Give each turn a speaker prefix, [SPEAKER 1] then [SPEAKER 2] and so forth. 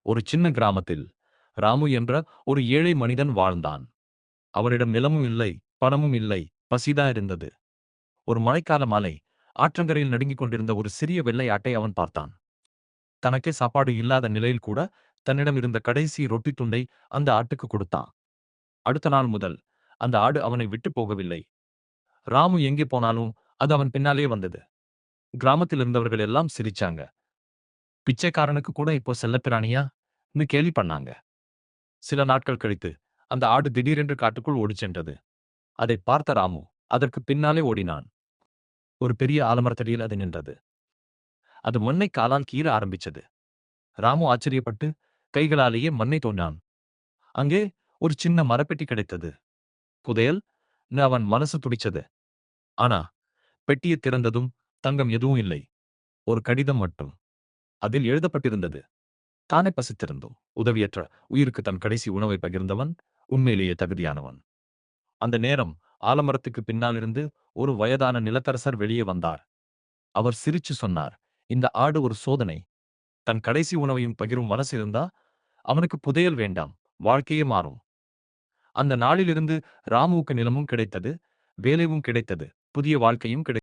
[SPEAKER 1] ஒரு சின்ன கிராமத்தில் ராமு என்ற ஒரு ஏழை மனிதன் வாழ்ந்தான். அவரிடம் நிலமும் இல்லை, பணமும் இல்லை, பசிதான் இருந்தது. ஒரு மழைக்கால மாலை, ஆற்றங்கரையில் நடுங்கிக் கொண்டிருந்த ஒரு சிறிய வெள்ளை ஆட்டை அவன் பார்த்தான். தனக்கே சாப்பாடு இல்லாத நிலையில் கூட தன்னிடம் இருந்த கடைசி ரொட்டி துண்டை அந்த ஆட்டுக்கு கொடுத்தான். அடுத்த நாள் முதல் அந்த ஆடு அவனை விட்டு போகவில்லை. ராமு எங்கே போனாலும் அது அவன் பின்னாலே வந்தது. கிராமத்தில் இருந்தவர்கள் எல்லாம் சிரிச்சாங்க. பிச்சைக்காரனுக்கு கூட இப்போ செல்லப்பிராணியா கேலி பண்ணாங்க. சில நாட்கள் கழித்து அந்த ஆடு திடீரென்று காட்டுக்குள் ஓடிச் சென்றது. அதைப் பார்த்த ராமு அதற்கு பின்னாலே ஓடினான். ஒரு பெரிய ஆலமரத்தடியில் அது நின்றது. அது மண்ணை காலால் கீற ஆரம்பிச்சது. ராமு ஆச்சரியப்பட்டு கைகளாலேயே மண்ணை தோண்டான். அங்கே ஒரு சின்ன மரப்பெட்டி கிடைத்தது. புதையல் அவன் மனசு துடிச்சது. ஆனா பெட்டியை திறந்ததும் தங்கம் எதுவும் இல்லை. ஒரு கடிதம் மட்டும். அதில் எழுதப்பட்டிருந்தது, தானே பசித்திருந்தோம் உதவியற்ற உயிருக்கு தன் கடைசி உணவை பகிர்ந்தவன் உண்மையிலேயே தகுதியானவன். அந்த நேரம் ஆலமரத்துக்கு பின்னாலிருந்து ஒரு வயதான நிலத்தரசர் வெளியே வந்தார். அவர் சிரிச்சு சொன்னார், இந்த ஆடு ஒரு சோதனை. தன் கடைசி உணவையும் பகிரும் மனசு இருந்தா அவனுக்கு புதையல் வேண்டாம், வாழ்க்கையே மாறும். அந்த நாளிலிருந்து ராமுவுக்கு நிலமும் கிடைத்தது, வேலையும் கிடைத்தது, புதிய வாழ்க்கையும் கிடைத்தது.